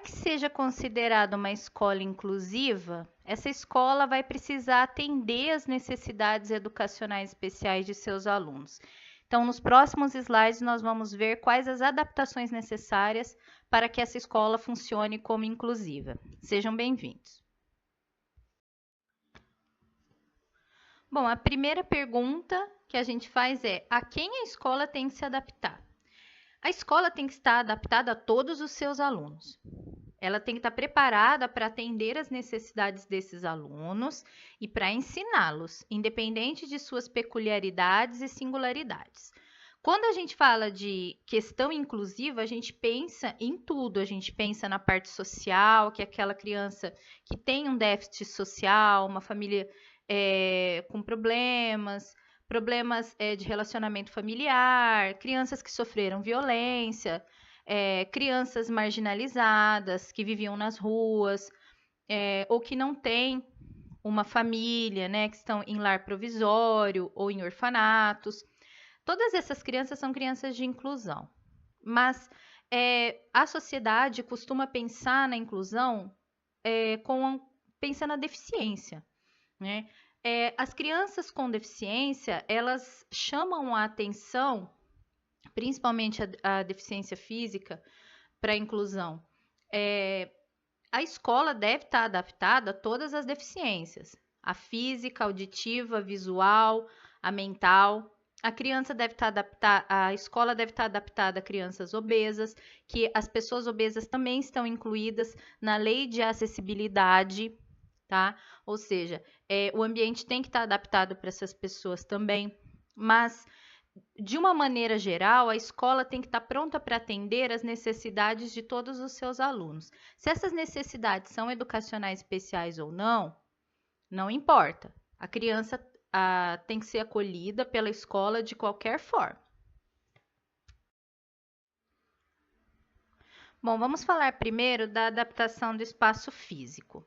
que seja considerada uma escola inclusiva, essa escola vai precisar atender às necessidades educacionais especiais de seus alunos. Então, nos próximos slides, nós vamos ver quais as adaptações necessárias para que essa escola funcione como inclusiva. Sejam bem-vindos. Bom, a primeira pergunta que a gente faz é: a quem a escola tem que se adaptar? A escola tem que estar adaptada a todos os seus alunos. Ela tem que estar preparada para atender às necessidades desses alunos e para ensiná-los, independente de suas peculiaridades e singularidades. Quando a gente fala de questão inclusiva, a gente pensa em tudo. A gente pensa na parte social, que é aquela criança que tem um déficit social, uma família com problemas de relacionamento familiar, crianças que sofreram violência, crianças marginalizadas que viviam nas ruas, ou que não têm uma família, né, que estão em lar provisório ou em orfanatos. Todas essas crianças são crianças de inclusão, mas a sociedade costuma pensar na inclusão pensando na deficiência, né? As crianças com deficiência, elas chamam a atenção, principalmente a deficiência física, para a inclusão. A escola deve estar adaptada a todas as deficiências, a física, a auditiva, a visual, a mental. A escola deve estar adaptada a crianças obesas, que as pessoas obesas também estão incluídas na lei de acessibilidade, tá? Ou seja, o ambiente tem que estar adaptado para essas pessoas também, mas de uma maneira geral, a escola tem que estar pronta para atender às necessidades de todos os seus alunos. Se essas necessidades são educacionais especiais ou não, não importa. A criança tem que ser acolhida pela escola de qualquer forma. Bom, vamos falar primeiro da adaptação do espaço físico.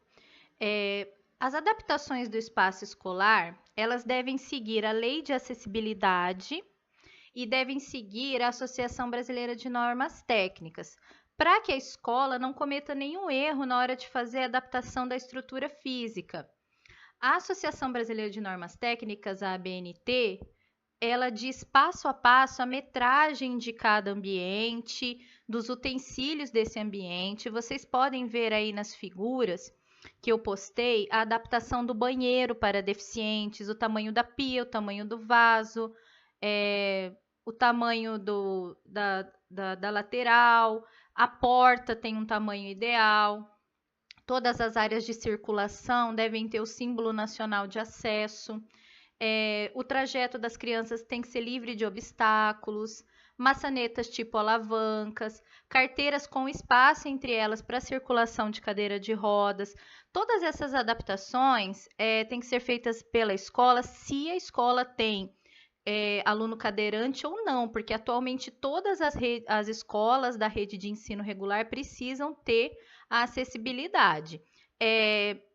As adaptações do espaço escolar, elas devem seguir a Lei de Acessibilidade e devem seguir a Associação Brasileira de Normas Técnicas, para que a escola não cometa nenhum erro na hora de fazer a adaptação da estrutura física. A Associação Brasileira de Normas Técnicas, a ABNT, ela diz passo a passo a metragem de cada ambiente, dos utensílios desse ambiente. Vocês podem ver aí nas figuras que eu postei a adaptação do banheiro para deficientes, o tamanho da pia, o tamanho do vaso, o tamanho da lateral, a porta tem um tamanho ideal. Todas as áreas de circulação devem ter o símbolo nacional de acesso. O trajeto das crianças tem que ser livre de obstáculos, maçanetas tipo alavancas, carteiras com espaço entre elas para circulação de cadeira de rodas. Todas essas adaptações têm que ser feitas pela escola, se a escola tem aluno cadeirante ou não, porque atualmente todas as escolas da rede de ensino regular precisam ter a acessibilidade.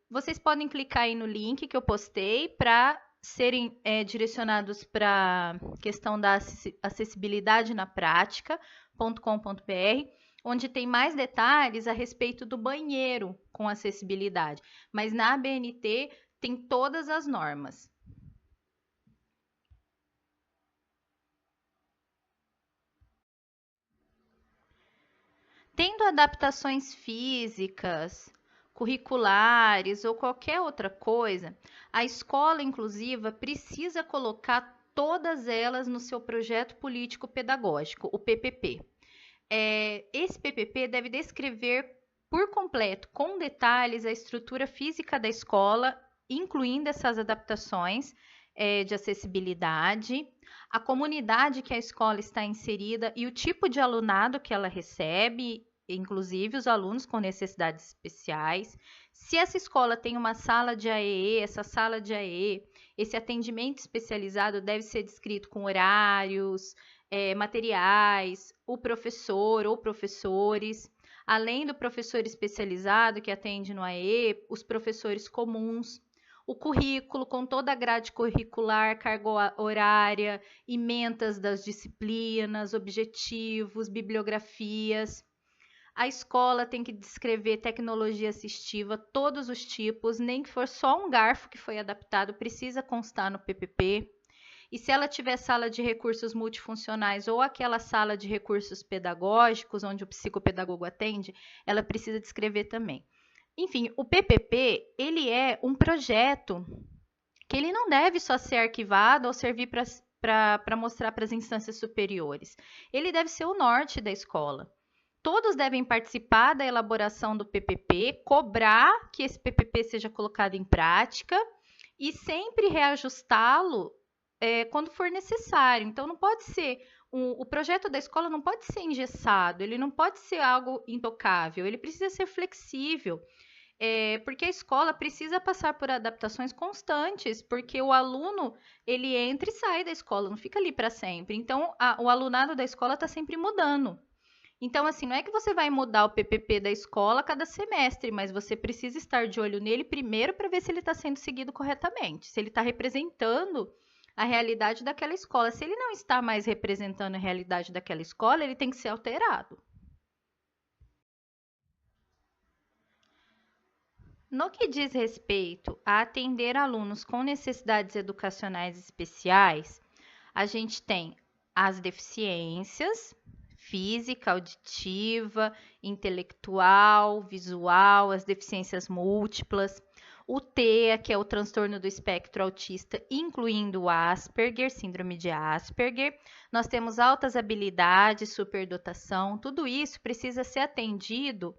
Vocês podem clicar aí no link que eu postei para serem direcionados para a questão da acessibilidade na prática.com.br, onde tem mais detalhes a respeito do banheiro com acessibilidade. Mas na ABNT tem todas as normas. Tendo adaptações físicas, curriculares ou qualquer outra coisa, a escola inclusiva precisa colocar todas elas no seu projeto político-pedagógico, o PPP. Esse PPP deve descrever por completo, com detalhes, a estrutura física da escola, incluindo essas adaptações de acessibilidade, a comunidade que a escola está inserida e o tipo de alunado que ela recebe, inclusive os alunos com necessidades especiais. Se essa escola tem uma sala de AEE, essa sala de AEE, esse atendimento especializado deve ser descrito com horários, materiais, o professor ou professores, além do professor especializado que atende no AEE, os professores comuns. O currículo com toda a grade curricular, carga horária, ementas das disciplinas, objetivos, bibliografias. A escola tem que descrever tecnologia assistiva, todos os tipos, nem que for só um garfo que foi adaptado, precisa constar no PPP. E se ela tiver sala de recursos multifuncionais ou aquela sala de recursos pedagógicos, onde o psicopedagogo atende, ela precisa descrever também. Enfim, o PPP, ele é um projeto que ele não deve só ser arquivado ou servir para mostrar para as instâncias superiores. Ele deve ser o norte da escola. Todos devem participar da elaboração do PPP, cobrar que esse PPP seja colocado em prática e sempre reajustá-lo quando for necessário. Então, não pode ser. O projeto da escola não pode ser engessado, ele não pode ser algo intocável, ele precisa ser flexível. Porque a escola precisa passar por adaptações constantes, porque o aluno ele entra e sai da escola, não fica ali para sempre. Então, o alunado da escola está sempre mudando. Então, assim, não é que você vai mudar o PPP da escola a cada semestre, mas você precisa estar de olho nele primeiro para ver se ele está sendo seguido corretamente, se ele está representando a realidade daquela escola. Se ele não está mais representando a realidade daquela escola, ele tem que ser alterado. No que diz respeito a atender alunos com necessidades educacionais especiais, a gente tem as deficiências física, auditiva, intelectual, visual, as deficiências múltiplas, o TEA, que é o transtorno do espectro autista, incluindo o Asperger, síndrome de Asperger. Nós temos altas habilidades, superdotação, tudo isso precisa ser atendido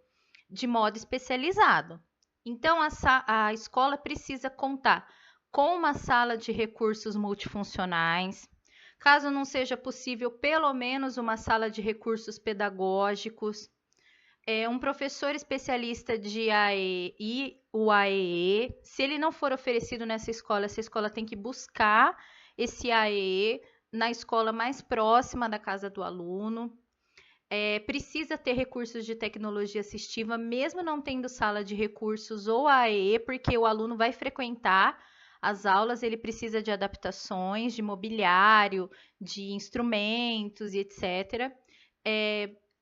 de modo especializado. Então, a escola precisa contar com uma sala de recursos multifuncionais. Caso não seja possível, pelo menos uma sala de recursos pedagógicos, um professor especialista de AE e o AEE. Se ele não for oferecido nessa escola, essa escola tem que buscar esse AEE na escola mais próxima da casa do aluno. Precisa ter recursos de tecnologia assistiva, mesmo não tendo sala de recursos ou AE, porque o aluno vai frequentar as aulas, ele precisa de adaptações, de mobiliário, de instrumentos e etc.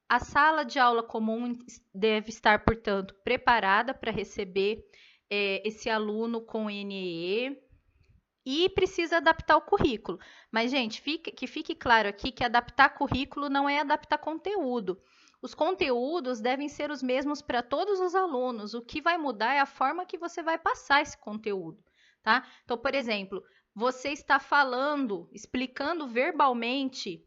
A sala de aula comum deve estar, portanto, preparada para receber esse aluno com NEE, e precisa adaptar o currículo. Mas, gente, que fique claro aqui que adaptar currículo não é adaptar conteúdo. Os conteúdos devem ser os mesmos para todos os alunos. O que vai mudar é a forma que você vai passar esse conteúdo, tá? Então, por exemplo, você está falando, explicando verbalmente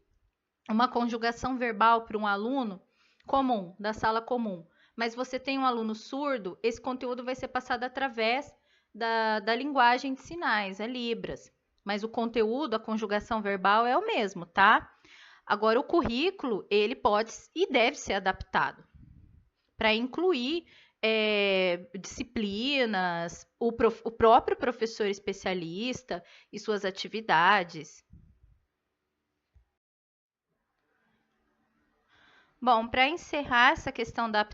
uma conjugação verbal para um aluno comum, da sala comum, mas você tem um aluno surdo, esse conteúdo vai ser passado através da linguagem de sinais, é Libras. Mas o conteúdo, a conjugação verbal é o mesmo, tá? Agora, o currículo, ele pode e deve ser adaptado para incluir disciplinas, o próprio professor especialista e suas atividades. Bom, para encerrar essa questão da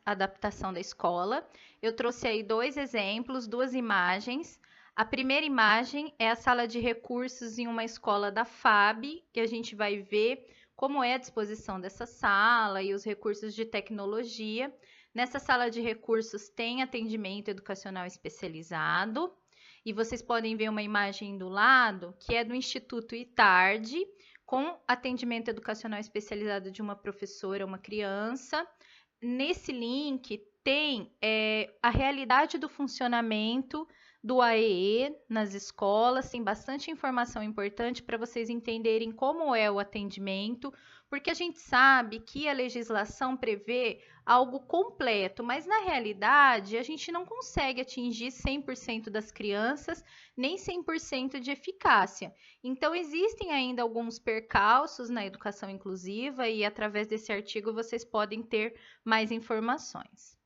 adaptação da escola, eu trouxe aí dois exemplos, duas imagens. A primeira imagem é a sala de recursos em uma escola da FAB, que a gente vai ver como é a disposição dessa sala e os recursos de tecnologia. Nessa sala de recursos tem atendimento educacional especializado, e vocês podem ver uma imagem do lado que é do Instituto ITARD, com atendimento educacional especializado de uma professora, uma criança. Nesse link tem a realidade do funcionamento do AEE nas escolas, tem bastante informação importante para vocês entenderem como é o atendimento, porque a gente sabe que a legislação prevê algo completo, mas na realidade a gente não consegue atingir 100% das crianças, nem 100% de eficácia. Então, existem ainda alguns percalços na educação inclusiva e através desse artigo vocês podem ter mais informações.